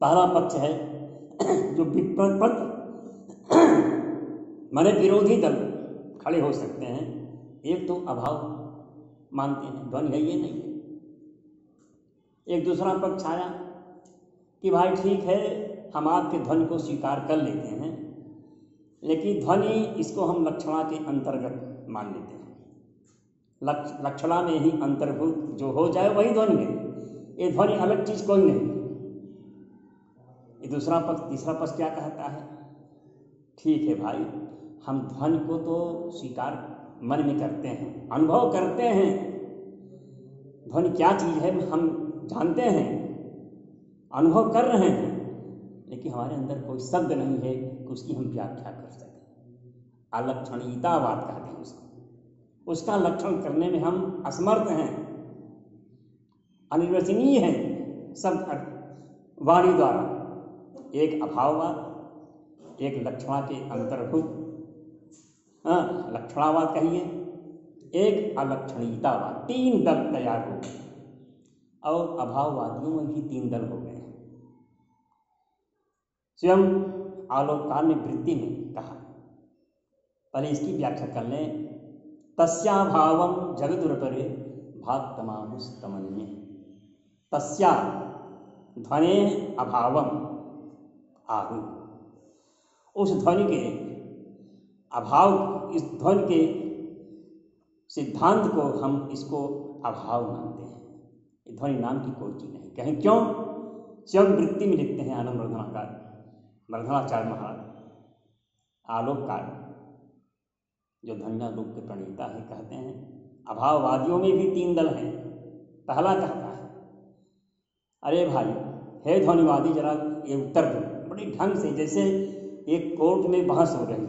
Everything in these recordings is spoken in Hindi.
पहला पक्ष है जो विपरीत माने विरोधी दल खड़े हो सकते हैं। एक तो अभाव मानते हैं, ध्वनि है ये नहीं है। एक दूसरा पक्ष आया कि भाई ठीक है, हम आपके ध्वनि को स्वीकार कर लेते हैं, लेकिन ध्वनि इसको हम लक्षणा के अंतर्गत मान लेते हैं। लक्षणा में ही अंतर्भूत जो हो जाए वही ध्वनि है, ये ध्वनि अलग चीज कोई नहीं। ये दूसरा पक्ष। तीसरा पक्ष क्या कहता है, ठीक है भाई, हम ध्वनि को तो स्वीकार मन में करते हैं, अनुभव करते हैं, ध्वनि क्या चीज है हम जानते हैं, अनुभव कर रहे हैं, लेकिन हमारे अंदर कोई शब्द नहीं है कि उसकी हम व्याख्या कर सकें। अलक्षणीयतावाद कहते हैं उसको। उसका लक्षण करने में हम असमर्थ हैं, अनिर्वचनीय हैं शब्द वाणी द्वारा। एक अभाववाद, एक लक्षणा के अंतर्भूत लक्षणावाद कहिए, एक अलक्षणीयतावाद। तीन दल तैयार हो गए, और अभाववादियों में भी तीन दल हो गए। स्वयं आलोककाल ने वृत्ति में कहा, पहले इसकी व्याख्या कर लें। तस्याभावम जगदुरपरे भातमामुस्तमन्ये। तस्या ध्वने अभावम आहु। उस ध्वनि के अभाव, इस ध्वनि के सिद्धांत को हम इसको अभाव मानते हैं। ध्वनि नाम की कोई चीज नहीं। कहें क्यों? स्वयं वृत्ति में लिखते हैं आनंद वर्धनाकार, वर्धनाचार्य महाराज, आलोककार जो ध्वनिया रूप के प्रणेता है, कहते हैं अभाववादियों में भी तीन दल हैं। पहला कहता है, अरे भाई हे ध्वनिवादी, जरा ये उत्तर दो बड़े ढंग से, जैसे एक कोर्ट में बहस हो रही है।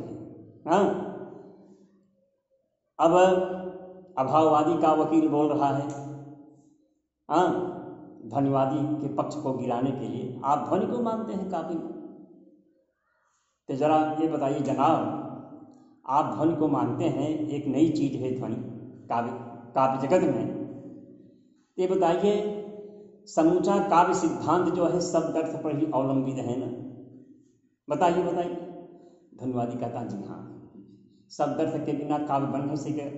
अब अभाववादी का वकील बोल रहा है ध्वनिवादी के पक्ष को गिराने के लिए, आप ध्वनि को मानते हैं काव्य में, तो जरा ये बताइए जनाब, आप ध्वनि को मानते हैं, एक नई चीज है ध्वनि काव्य जगत में, ये बताइए समूचा काव्य सिद्धांत जो है शब्द अर्थ पर ही अवलंबित है ना? बताइए बताइए। ध्वनिवादी कहता जी हाँ, शब्द अर्थ के बिना काव्य बन नहीं सकेगा।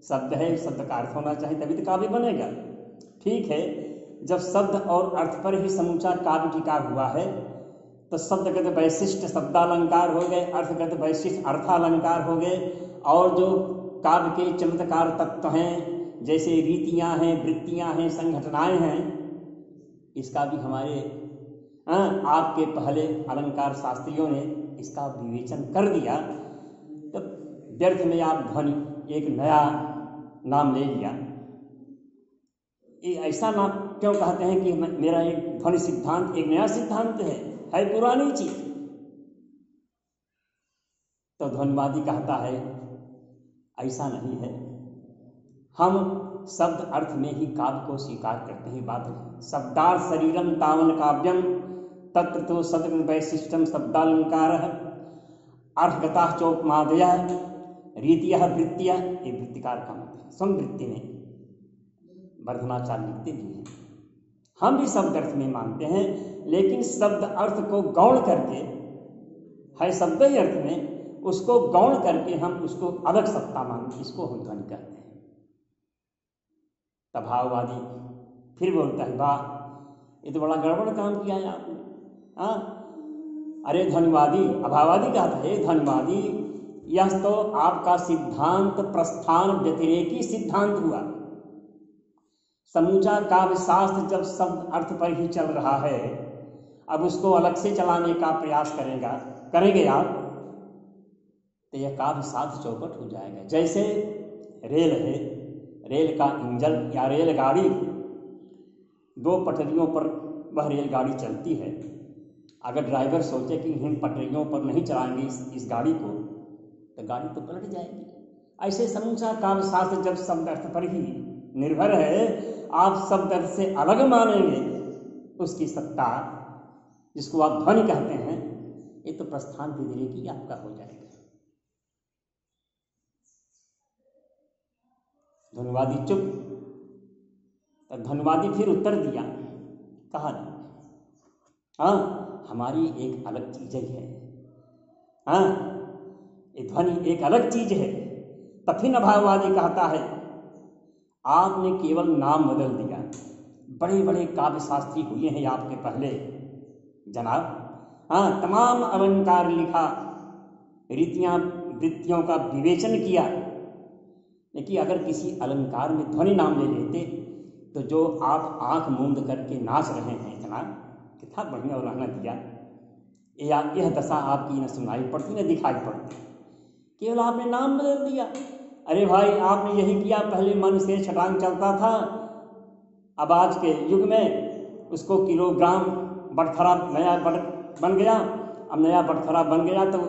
शब्द है, शब्द का अर्थ होना चाहिए, तभी तो काव्य बनेगा। ठीक है, जब शब्द और अर्थ पर ही समूचा काव्य टिका हुआ है, तो शब्दगत वैशिष्ट शब्दालंकार हो गए, अर्थगत वैशिष्ट अर्थालंकार हो गए, और जो काव्य के चमत्कार तत्व हैं, जैसे रीतियां हैं, वृत्तियां हैं, संघटनाएं हैं, इसका भी हमारे आपके पहले अलंकार शास्त्रियों ने इसका विवेचन कर दिया। तो व्यर्थ में आप ध्वनि एक नया नाम ले लिया। ये ऐसा नाम क्यों कहते हैं कि मेरा एक ध्वनि सिद्धांत एक नया सिद्धांत है पुरानी चीज। तो ध्वनिवादी कहता है ऐसा नहीं है, हम शब्द अर्थ में ही काव्य को स्वीकार करते हैं। बात है शब्दार्थ शरीरम तावन काव्यम तत्र तो सदगुण वैशिष्टम शब्दालंकार अर्थगता चौपमादय रीतियः वृत्तियः, ये वृत्तिकार का मत है। समवृत्ति में वर्धनाचार्य लिखते भी हैं, हम भी शब्द अर्थ में मानते हैं, लेकिन शब्द अर्थ को गौण करके है शब्द ही अर्थ में, उसको गौण करके हम उसको अलग सत्ता मानते, इसको हम ध्वनि कहते हैं। तभाववादी फिर बोलता है वाह, ये तो बड़ा गड़बड़ काम किया है आपने। अरे ध्वनिवादी, अभाववादी कहता है ध्वनिवादी, यह तो आपका सिद्धांत प्रस्थान व्यतिरेकी सिद्धांत हुआ। समूचा काव्य शास्त्र जब शब्द अर्थ पर ही चल रहा है, अब उसको अलग से चलाने का प्रयास करेंगे आप, तो यह काव्य शास्त्र चौपट हो जाएगा। जैसे रेल है, रेल का इंजन या रेलगाड़ी, दो पटरियों पर वह रेलगाड़ी चलती है। अगर ड्राइवर सोचे कि इन पटरियों पर नहीं चलाएंगे इस गाड़ी को, तो गाड़ी तो पलट जाएगी। ऐसे समूचा काव्य शास्त्र जब शब्द अर्थ पर ही निर्भर है, आप शब्द अर्थ से अलग मानेंगे उसकी सत्ता, जिसको आप ध्वनि कहते हैं, ये तो प्रस्थान व्यतिरेकी आपका हो जाएगा। ध्वनिवादी चुप। तो ध्वनिवादी फिर उत्तर दिया, कहा हाँ, हमारी एक अलग चीज़ ही है। हाँ, ये ध्वनि एक अलग चीज है। तफिन अभाववादी कहता है आपने केवल नाम बदल दिया। बड़े बड़े काव्य शास्त्री हुए हैं आपके पहले जनाब। हाँ, तमाम अलंकार लिखा, रीतियां वृत्तियों का विवेचन किया, लेकिन अगर किसी अलंकार में ध्वनि नाम ले लेते तो जो आप आंख मूंद करके नाच रहे हैं जनाब, कितना बढ़िया उदाहरण दिया। यह दशा आपकी न सुनाई पड़ती न दिखाई पड़ती, केवल आपने नाम बदल दिया। अरे भाई, आपने यही किया, पहले मन से छटांग चलता था, अब आज के युग में उसको किलोग्राम बटखरा नया बन गया। अब नया बटखरा बन गया तो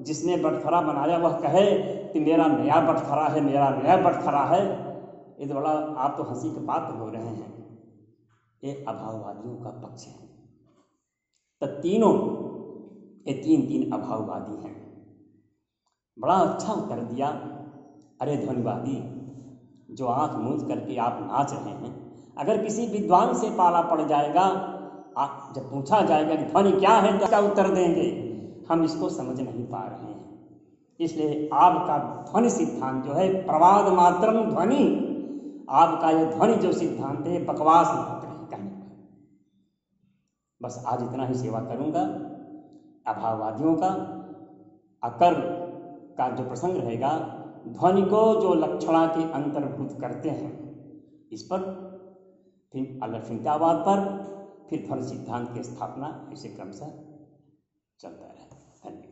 जिसने बटखरा बनाया वह कहे कि मेरा नया बटखरा है, मेरा नया बटखरा है। ये तो बड़ा, आप तो हंसी के पात्र हो रहे हैं। ये अभाववादियों का पक्ष है। तो तीनों ये तीन अभाववादी हैं। बड़ा अच्छा उत्तर दिया। अरे ध्वनिवादी, जो आंख मूंद करके आप नाच रहे हैं, अगर किसी विद्वान से पाला पड़ जाएगा, जब पूछा जाएगा कि ध्वनि क्या है तो क्या उत्तर देंगे? हम इसको समझ नहीं पा रहे हैं। इसलिए आपका ध्वनि सिद्धांत जो है प्रवाद मात्रम ध्वनि, आपका यह ध्वनि जो सिद्धांत है बकवास मात्र है कहने पर। बस आज इतना ही सेवा करूंगा। अभाववादियों का अकर का जो प्रसंग रहेगा, ध्वनि को जो लक्षणा के अंतर्भूत करते हैं, इस पर फिर अलक्षणतावाद पर, फिर ध्वनि सिद्धांत की स्थापना, इसे क्रमशः चलता रहे। धन्यवाद।